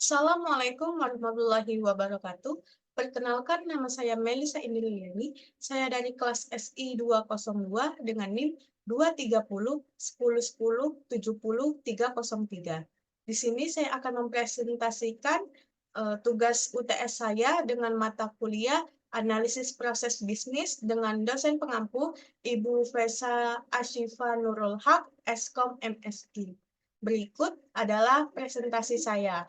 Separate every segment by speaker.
Speaker 1: Assalamualaikum warahmatullahi wabarakatuh. Perkenalkan, nama saya Melisa Indriani. Saya dari kelas SI 202 dengan NIM 230 10 10 70 303. Di sini saya akan mempresentasikan tugas UTS saya dengan mata kuliah Analisis Proses Bisnis dengan dosen pengampu Ibu Fesa Ashifa Nurul Haq, Eskom MSI. Berikut adalah presentasi saya.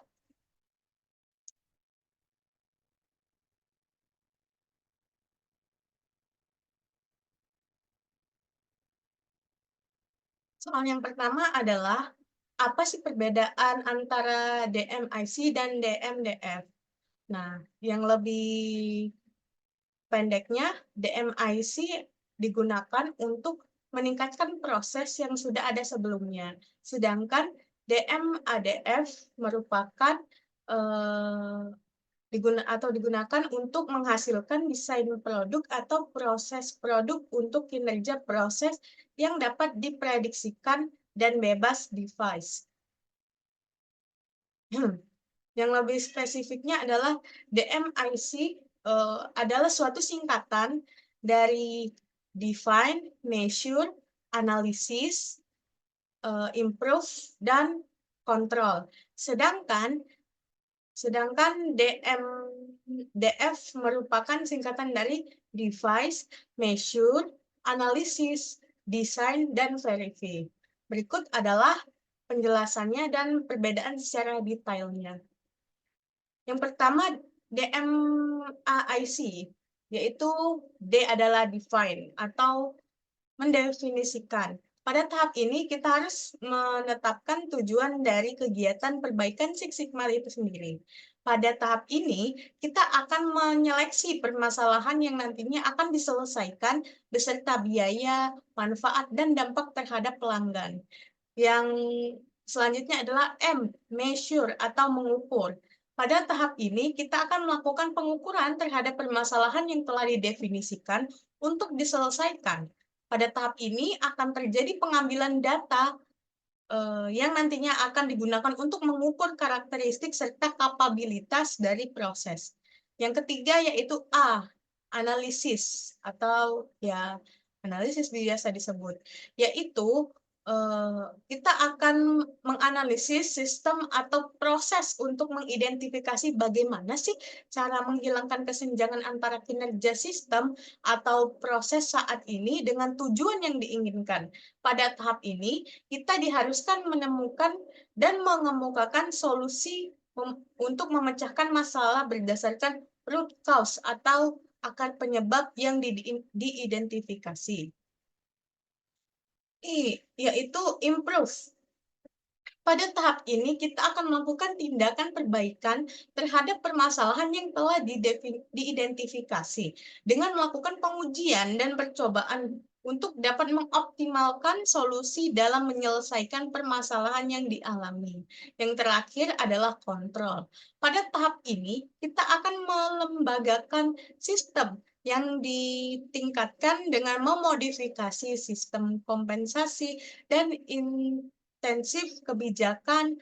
Speaker 1: Soal yang pertama adalah, apa sih perbedaan antara DMIC dan DMDF? Nah, yang lebih pendeknya, DMIC digunakan untuk meningkatkan proses yang sudah ada sebelumnya. Sedangkan DMADF merupakan digunakan untuk menghasilkan desain produk atau proses produk untuk kinerja proses yang dapat diprediksikan dan bebas device. Yang lebih spesifiknya adalah DMIC adalah suatu singkatan dari Define, Measure, Analysis, Improve, dan Control. Sedangkan DMDF merupakan singkatan dari Device, Measure, Analysis, Design, dan Verify. Berikut adalah penjelasannya dan perbedaan secara detailnya. Yang pertama, DMAIC, yaitu D adalah define atau mendefinisikan. Pada tahap ini, kita harus menetapkan tujuan dari kegiatan perbaikan Six Sigma itu sendiri. Pada tahap ini, kita akan menyeleksi permasalahan yang nantinya akan diselesaikan beserta biaya, manfaat, dan dampak terhadap pelanggan. Yang selanjutnya adalah M, measure atau mengukur. Pada tahap ini, kita akan melakukan pengukuran terhadap permasalahan yang telah didefinisikan untuk diselesaikan. Pada tahap ini akan terjadi pengambilan data yang nantinya akan digunakan untuk mengukur karakteristik serta kapabilitas dari proses. Yang ketiga yaitu A, analisis atau ya analisis biasa disebut, yaitu kita akan menganalisis sistem atau proses untuk mengidentifikasi bagaimana sih cara menghilangkan kesenjangan antara kinerja sistem atau proses saat ini dengan tujuan yang diinginkan. Pada tahap ini, kita diharuskan menemukan dan mengemukakan solusi untuk memecahkan masalah berdasarkan root cause atau akar penyebab yang diidentifikasi. Yaitu improve. Pada tahap ini, kita akan melakukan tindakan perbaikan terhadap permasalahan yang telah diidentifikasi dengan melakukan pengujian dan percobaan untuk dapat mengoptimalkan solusi dalam menyelesaikan permasalahan yang dialami. Yang terakhir adalah kontrol. Pada tahap ini, kita akan melembagakan sistem yang ditingkatkan dengan memodifikasi sistem kompensasi dan intensif kebijakan,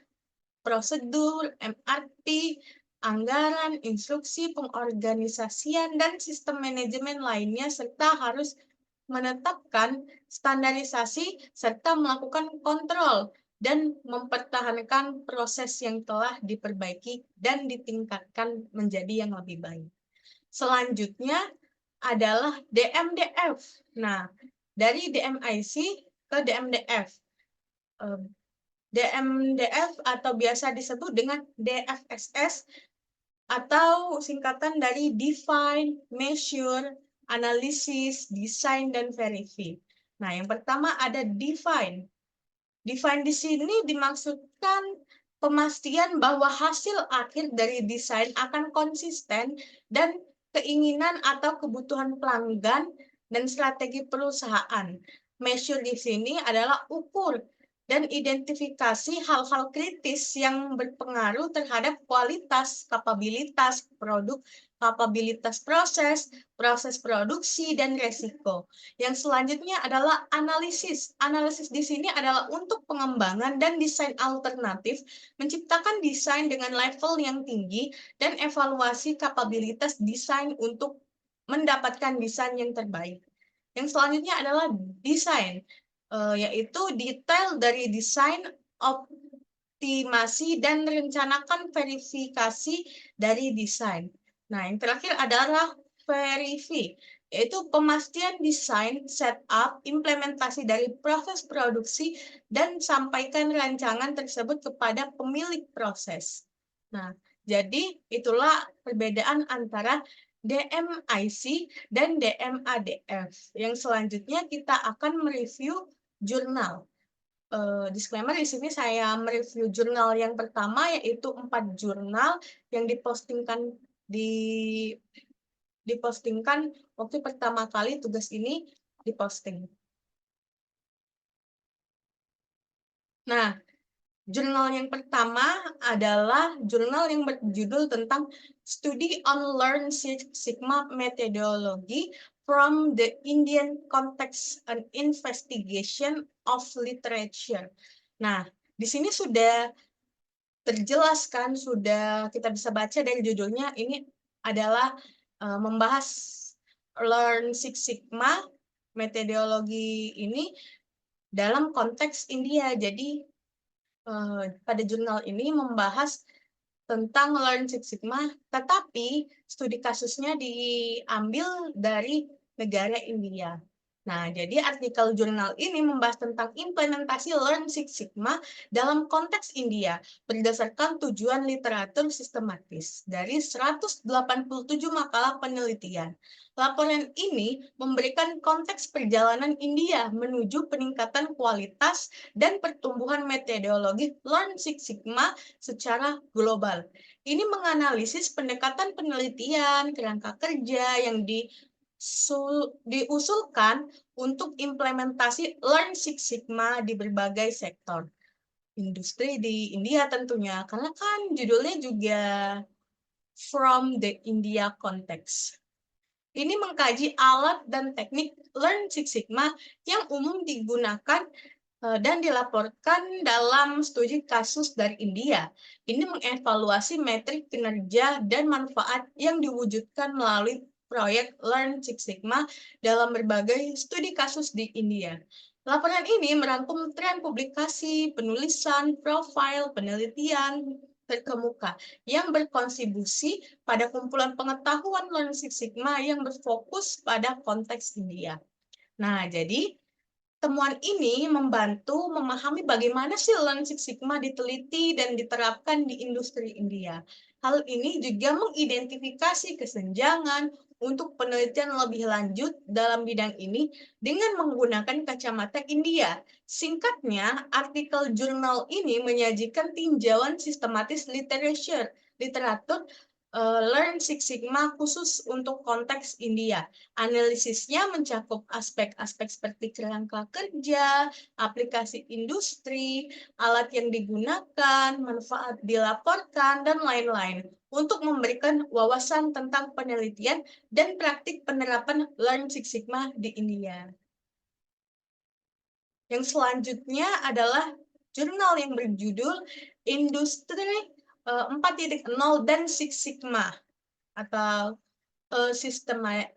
Speaker 1: prosedur, MRP, anggaran, instruksi, pengorganisasian, dan sistem manajemen lainnya, serta harus menetapkan standarisasi serta melakukan kontrol dan mempertahankan proses yang telah diperbaiki dan ditingkatkan menjadi yang lebih baik. Selanjutnya adalah DMDF. Nah, dari DMIC ke DMDF. DMDF atau biasa disebut dengan DFSS atau singkatan dari Define, Measure, Analysis, Design, dan Verify. Nah, yang pertama ada Define. Define di sini dimaksudkan pemastian bahwa hasil akhir dari desain akan konsisten dan keinginan atau kebutuhan pelanggan dan strategi perusahaan. Measure di sini adalah ukur dan identifikasi hal-hal kritis yang berpengaruh terhadap kualitas, kapabilitas produk, kapabilitas proses, proses produksi, dan resiko. Yang selanjutnya adalah analisis. Analisis di sini adalah untuk pengembangan dan desain alternatif, menciptakan desain dengan level yang tinggi, dan evaluasi kapabilitas desain untuk mendapatkan desain yang terbaik. Yang selanjutnya adalah desain, yaitu detail dari desain, optimasi, dan rencanakan verifikasi dari desain. Nah, yang terakhir adalah verify, yaitu pemastian desain, setup, implementasi dari proses produksi, dan sampaikan rancangan tersebut kepada pemilik proses. Nah, jadi itulah perbedaan antara DMIC dan DMADF. Yang selanjutnya kita akan mereview jurnal. Disclaimer di sini saya mereview jurnal yang pertama, yaitu 4 jurnal yang dipostingkan waktu pertama kali tugas ini diposting. Nah, jurnal yang pertama adalah jurnal yang berjudul tentang Study on Learn Six Sigma Methodology from the Indian Context and Investigation of Literature. Nah, di sini sudah terjelaskan, sudah kita bisa baca dari judulnya, ini adalah membahas Learn Six Sigma metodologi ini dalam konteks India. Jadi pada jurnal ini membahas tentang Learn Six Sigma, tetapi studi kasusnya diambil dari negara India. Nah, jadi artikel jurnal ini membahas tentang implementasi Learn Six Sigma dalam konteks India berdasarkan tujuan literatur sistematis dari 187 makalah penelitian. Laporan ini memberikan konteks perjalanan India menuju peningkatan kualitas dan pertumbuhan metodologi Learn Six Sigma secara global. Ini menganalisis pendekatan penelitian, kerangka kerja yang diusulkan untuk implementasi Learn Six Sigma di berbagai sektor. Industri di India tentunya, karena kan judulnya juga From the India Context. Ini mengkaji alat dan teknik Learn Six Sigma yang umum digunakan dan dilaporkan dalam studi kasus dari India. Ini mengevaluasi metrik kinerja dan manfaat yang diwujudkan melalui proyek Learn Six Sigma dalam berbagai studi kasus di India. Laporan ini merangkum tren publikasi, penulisan, profil, penelitian terkemuka yang berkontribusi pada kumpulan pengetahuan Learn Six Sigma yang berfokus pada konteks India. Nah, jadi temuan ini membantu memahami bagaimana sih Learn Six Sigma diteliti dan diterapkan di industri India. Hal ini juga mengidentifikasi kesenjangan untuk penelitian lebih lanjut dalam bidang ini dengan menggunakan kacamata India. Singkatnya, artikel jurnal ini menyajikan tinjauan sistematis literatur Learn Six Sigma khusus untuk konteks India. Analisisnya mencakup aspek-aspek seperti kerangka kerja, aplikasi industri, alat yang digunakan, manfaat dilaporkan, dan lain-lain untuk memberikan wawasan tentang penelitian dan praktik penerapan Learn Six Sigma di India. Yang selanjutnya adalah jurnal yang berjudul Industri 4.0 dan Six Sigma atau systematic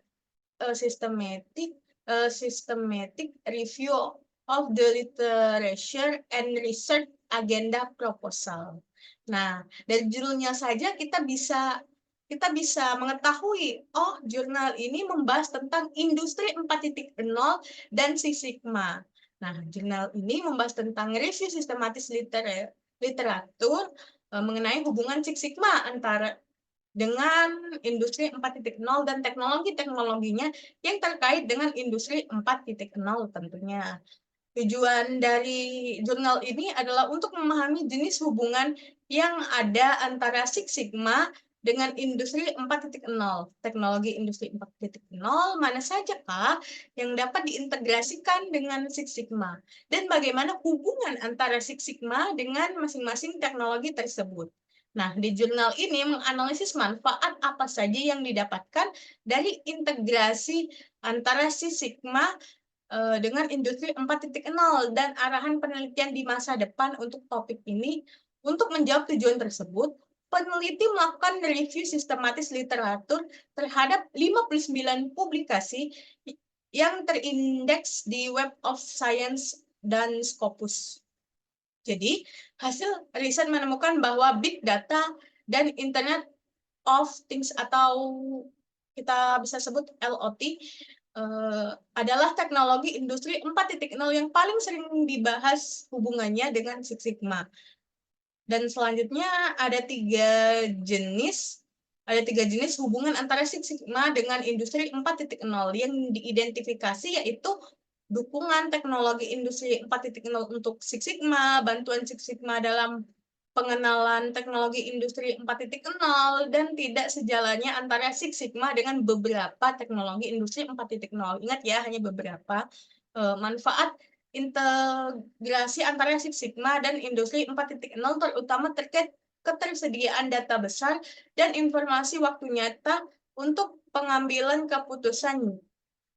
Speaker 1: review of the literature and research agenda proposal. Nah, dari judulnya saja kita bisa mengetahui, oh, jurnal ini membahas tentang industri 4.0 dan Six Sigma. Nah, jurnal ini membahas tentang review sistematis literatur mengenai hubungan Six Sigma antara dengan industri 4.0 dan teknologi-teknologinya yang terkait dengan industri 4.0 tentunya. Tujuan dari jurnal ini adalah untuk memahami jenis hubungan yang ada antara Six Sigma dengan industri 4.0. Teknologi industri 4.0 mana sajakah yang dapat diintegrasikan dengan Six Sigma? Dan bagaimana hubungan antara Six Sigma dengan masing-masing teknologi tersebut? Nah, di jurnal ini menganalisis manfaat apa saja yang didapatkan dari integrasi antara Six Sigma dengan industri 4.0 dan arahan penelitian di masa depan untuk topik ini. Untuk menjawab tujuan tersebut, peneliti melakukan review sistematis literatur terhadap 59 publikasi yang terindeks di Web of Science dan Scopus. Jadi, hasil riset menemukan bahwa big data dan Internet of Things atau kita bisa sebut LOT adalah teknologi industri 4.0 yang paling sering dibahas hubungannya dengan Six Sigma. Dan selanjutnya ada tiga jenis hubungan antara Six Sigma dengan industri 4.0 yang diidentifikasi, yaitu dukungan teknologi industri 4.0 untuk Six Sigma, bantuan Six Sigma dalam pengenalan teknologi industri 4.0, dan tidak sejalannya antara Six Sigma dengan beberapa teknologi industri 4.0. Ingat ya, hanya beberapa. Manfaat integrasi antara Six Sigma dan industri 4.0 terutama terkait ketersediaan data besar dan informasi waktu nyata untuk pengambilan keputusan.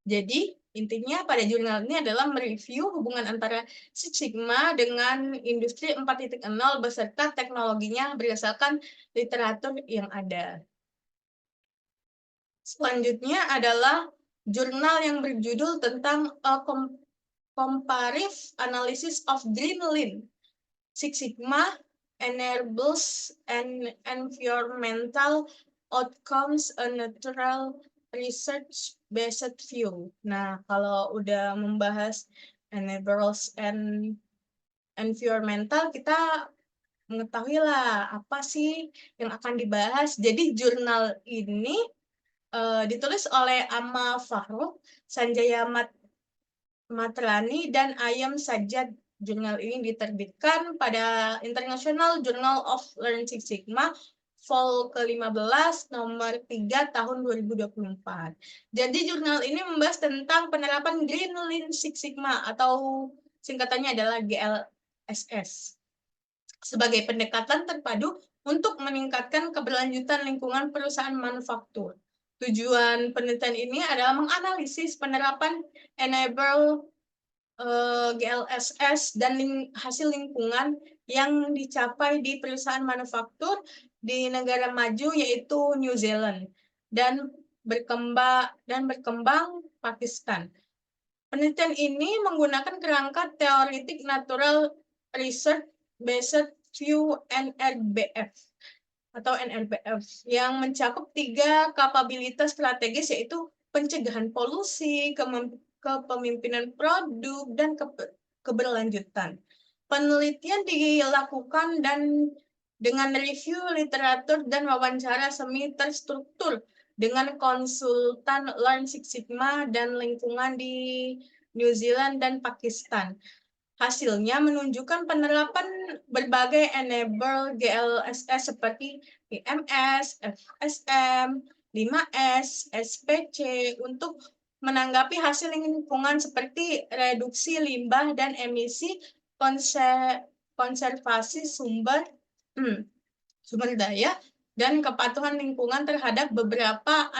Speaker 1: Jadi, intinya pada jurnal ini adalah mereview hubungan antara Six Sigma dengan industri 4.0 beserta teknologinya berdasarkan literatur yang ada. Selanjutnya adalah jurnal yang berjudul tentang comparative analysis of Green Lean. Six Sigma enables an environmental outcomes a natural research-based view. Nah, kalau udah membahas enables and environmental, kita mengetahui lah apa sih yang akan dibahas. Jadi jurnal ini ditulis oleh Ama Fahro, Sanjaya Matrani, dan Ayam Sajad. Jurnal ini diterbitkan pada International Journal of Learning Six Sigma Vol ke-15 nomor 3 tahun 2024. Jadi jurnal ini membahas tentang penerapan Green Lean Six Sigma atau singkatannya adalah GLSS sebagai pendekatan terpadu untuk meningkatkan keberlanjutan lingkungan perusahaan manufaktur. Tujuan penelitian ini adalah menganalisis penerapan enable GLSS dan hasil lingkungan yang dicapai di perusahaan manufaktur di negara maju yaitu New Zealand dan berkembang Pakistan. Penelitian ini menggunakan kerangka teoretik natural research based view NRBF atau NRBF yang mencakup 3 kapabilitas strategis, yaitu pencegahan polusi, kepemimpinan produk, dan keberlanjutan. Penelitian dilakukan dengan review literatur dan wawancara semi terstruktur dengan konsultan Learn Six Sigma dan lingkungan di New Zealand dan Pakistan. Hasilnya menunjukkan penerapan berbagai enable GLSS seperti IMS, FSM, 5S, SPC untuk menanggapi hasil lingkungan seperti reduksi limbah dan emisi, konservasi sumber daya, dan kepatuhan lingkungan terhadap beberapa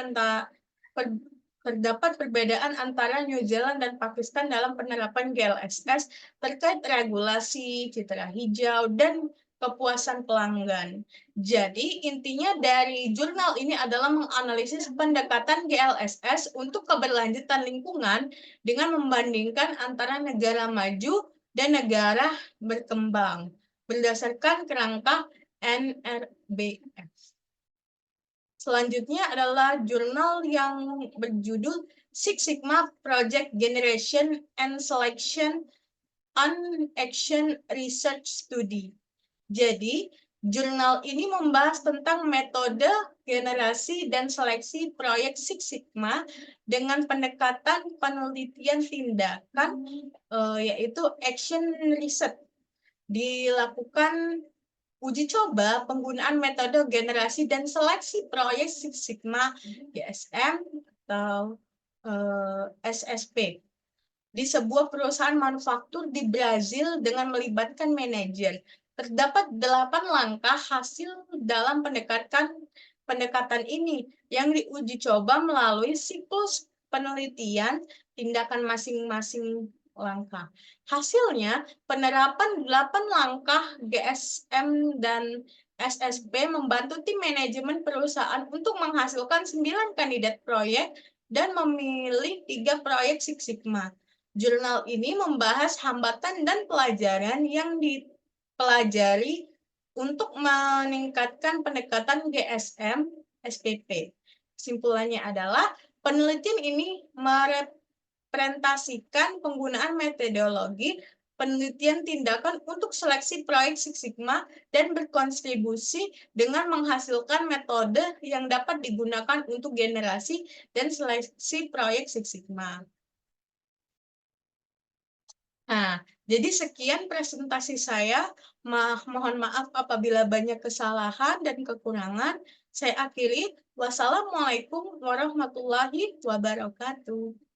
Speaker 1: terdapat perbedaan antara New Zealand dan Pakistan dalam penerapan GLSS terkait regulasi, citra hijau, dan kepuasan pelanggan. Jadi, intinya dari jurnal ini adalah menganalisis pendekatan GLSS untuk keberlanjutan lingkungan dengan membandingkan antara negara maju dan negara berkembang berdasarkan kerangka NRBF. Selanjutnya adalah jurnal yang berjudul Six Sigma Project Generation and Selection on Action Research Study. Jadi, jurnal ini membahas tentang metode generasi dan seleksi proyek Six Sigma dengan pendekatan penelitian tindakan, yaitu action research. Dilakukan uji coba penggunaan metode generasi dan seleksi proyek Six Sigma GSM atau SSP di sebuah perusahaan manufaktur di Brazil dengan melibatkan manajer, Terdapat 8 langkah hasil dalam pendekatan ini yang diuji coba melalui siklus penelitian tindakan masing-masing langkah. Hasilnya, penerapan 8 langkah GSM dan SSP membantu tim manajemen perusahaan untuk menghasilkan 9 kandidat proyek dan memilih 3 proyek Six Sigma. Jurnal ini membahas hambatan dan pelajaran yang dipelajari untuk meningkatkan pendekatan GSM SPP. Kesimpulannya adalah penelitian ini merepresentasikan penggunaan metodologi penelitian tindakan untuk seleksi proyek Six Sigma dan berkontribusi dengan menghasilkan metode yang dapat digunakan untuk generasi dan seleksi proyek Six Sigma. Nah, jadi sekian presentasi saya. Mohon maaf apabila banyak kesalahan dan kekurangan. Saya akhiri. Wassalamualaikum warahmatullahi wabarakatuh.